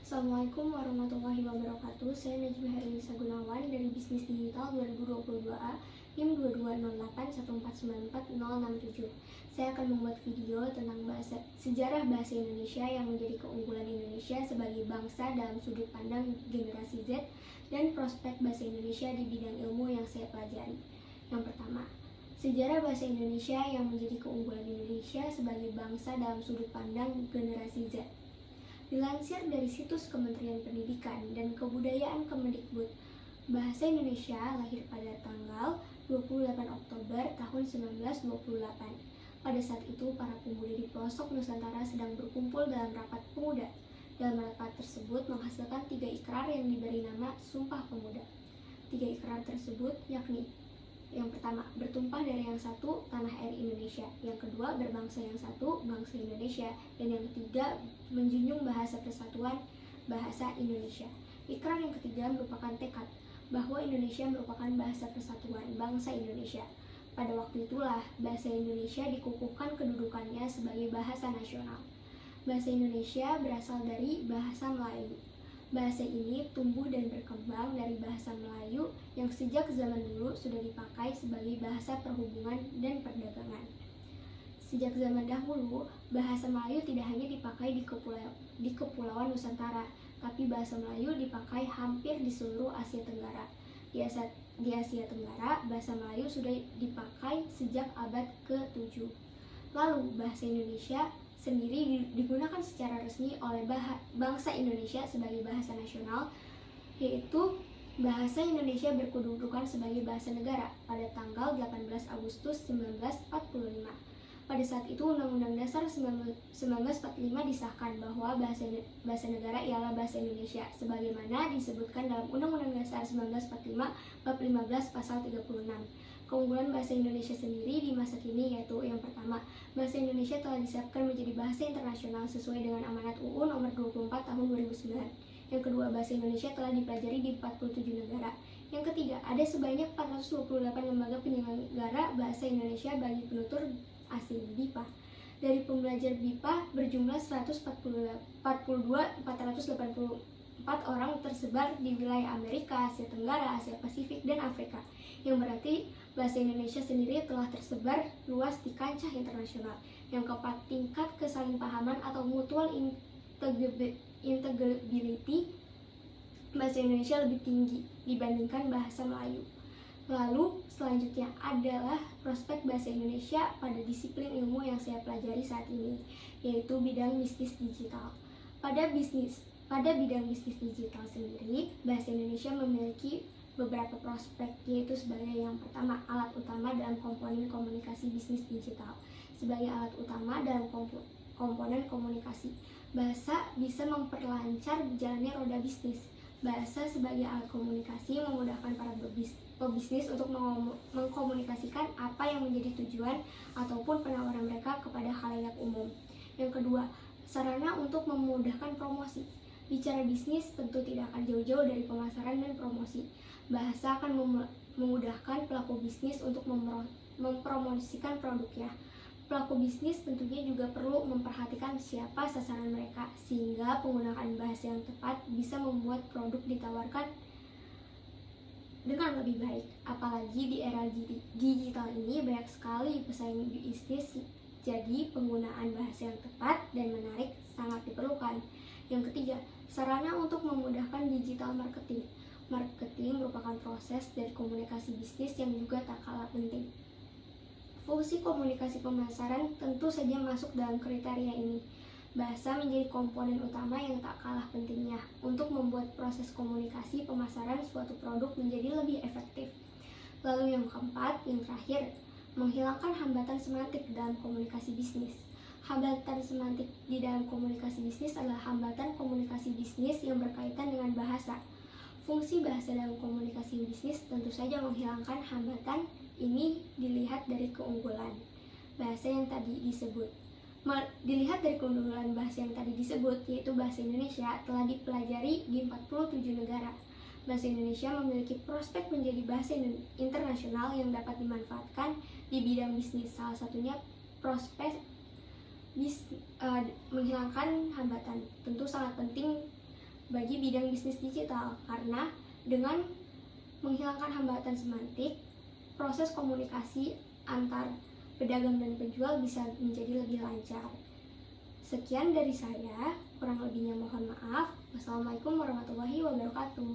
Assalamualaikum warahmatullahi wabarakatuh. Saya Najma Herlisa Gunawan dari Bisnis Digital 2022A NIM 220814940067. Saya akan membuat video tentang sejarah bahasa Indonesia yang menjadi keunggulan Indonesia sebagai bangsa dalam sudut pandang generasi Z dan prospek bahasa Indonesia di bidang ilmu yang saya pelajari. Yang pertama, sejarah bahasa Indonesia yang menjadi keunggulan Indonesia sebagai bangsa dalam sudut pandang generasi Z. Dilansir dari situs Kementerian Pendidikan dan Kebudayaan Kemendikbud, bahasa Indonesia lahir pada tanggal 28 Oktober tahun 1928. Pada saat itu, para pemuda di pelosok Nusantara sedang berkumpul dalam rapat pemuda. Dalam rapat tersebut menghasilkan 3 ikrar yang diberi nama Sumpah Pemuda. 3 ikrar tersebut yakni: yang pertama, bertumpah dari yang satu, tanah air Indonesia. Yang kedua, berbangsa yang satu, bangsa Indonesia. Dan yang ketiga, menjunjung bahasa persatuan, bahasa Indonesia. Ikrar yang ketiga merupakan tekad bahwa Indonesia merupakan bahasa persatuan, bangsa Indonesia. Pada waktu itulah, bahasa Indonesia dikukuhkan kedudukannya sebagai bahasa nasional. Bahasa Indonesia berasal dari bahasa Melayu. Bahasa ini tumbuh dan berkembang dari bahasa Melayu yang sejak zaman dulu sudah dipakai sebagai bahasa perhubungan dan perdagangan. Sejak zaman dahulu, bahasa Melayu tidak hanya dipakai di Kepulauan Nusantara, tapi bahasa Melayu dipakai hampir di seluruh Asia Tenggara. Di Asia Tenggara, bahasa Melayu sudah dipakai sejak abad ke-7. Lalu, bahasa Indonesia sendiri digunakan secara resmi oleh bangsa Indonesia sebagai bahasa nasional, yaitu bahasa Indonesia berkedudukan sebagai bahasa negara pada tanggal 18 Agustus 1945. Pada saat itu, Undang-Undang Dasar 1945 disahkan bahwa bahasa negara ialah bahasa Indonesia, sebagaimana disebutkan dalam Undang-Undang Dasar 1945 bab 15 pasal 36. Keunggulan bahasa Indonesia sendiri di masa kini yaitu: yang pertama, bahasa Indonesia telah disiapkan menjadi bahasa internasional sesuai dengan amanat UU nomor 24 tahun 2009. Yang kedua, bahasa Indonesia telah dipelajari di 47 negara. Yang ketiga, ada sebanyak 428 lembaga penyelenggara bahasa Indonesia bagi penutur asing (BIPA). Dari pembelajar BIPA berjumlah 484 orang tersebar di wilayah Amerika, Asia Tenggara, Asia Pasifik, dan Afrika, yang berarti bahasa Indonesia sendiri telah tersebar luas di kancah internasional. Yang keempat, tingkat kesalingpahaman atau mutual integrability bahasa Indonesia lebih tinggi dibandingkan bahasa Melayu. Lalu selanjutnya adalah prospek bahasa Indonesia pada disiplin ilmu yang saya pelajari saat ini, yaitu bidang bisnis digital. Pada bidang bisnis digital sendiri, bahasa Indonesia memiliki beberapa prospek, yaitu sebagai yang pertama, alat utama dalam komponen komunikasi bisnis digital. Sebagai alat utama dalam komponen komunikasi, bahasa bisa memperlancar jalannya roda bisnis. Bahasa sebagai alat komunikasi memudahkan para pebisnis untuk mengkomunikasikan apa yang menjadi tujuan ataupun penawaran mereka kepada khalayak umum. Yang kedua, sarana untuk memudahkan promosi. Bicara bisnis tentu tidak akan jauh-jauh dari pemasaran dan promosi. Bahasa akan memudahkan pelaku bisnis untuk mempromosikan produknya. Pelaku bisnis tentunya juga perlu memperhatikan siapa sasaran mereka, sehingga penggunaan bahasa yang tepat bisa membuat produk ditawarkan dengan lebih baik. Apalagi di era digital ini banyak sekali pesaing bisnis, jadi penggunaan bahasa yang tepat dan menarik sangat diperlukan. Yang ketiga, sarana untuk memudahkan digital marketing. Marketing merupakan proses dari komunikasi bisnis yang juga tak kalah penting. Fungsi komunikasi pemasaran tentu saja masuk dalam kriteria ini. Bahasa menjadi komponen utama yang tak kalah pentingnya untuk membuat proses komunikasi pemasaran suatu produk menjadi lebih efektif. Lalu yang keempat, yang terakhir, menghilangkan hambatan semantik dalam komunikasi bisnis. Hambatan semantik di dalam komunikasi bisnis adalah hambatan komunikasi bisnis yang berkaitan dengan bahasa. Fungsi bahasa dalam komunikasi bisnis tentu saja menghilangkan hambatan ini dilihat dari keunggulan bahasa yang tadi disebut. Dilihat dari keunggulan bahasa yang tadi disebut, yaitu bahasa Indonesia telah dipelajari di 47 negara. Bahasa Indonesia memiliki prospek menjadi bahasa internasional yang dapat dimanfaatkan di bidang bisnis. Salah satunya prospek menghilangkan hambatan. Tentu sangat penting bagi bidang bisnis digital, karena dengan menghilangkan hambatan semantik, proses komunikasi antar pedagang dan penjual bisa menjadi lebih lancar. Sekian dari saya, kurang lebihnya mohon maaf. Wassalamualaikum warahmatullahi wabarakatuh.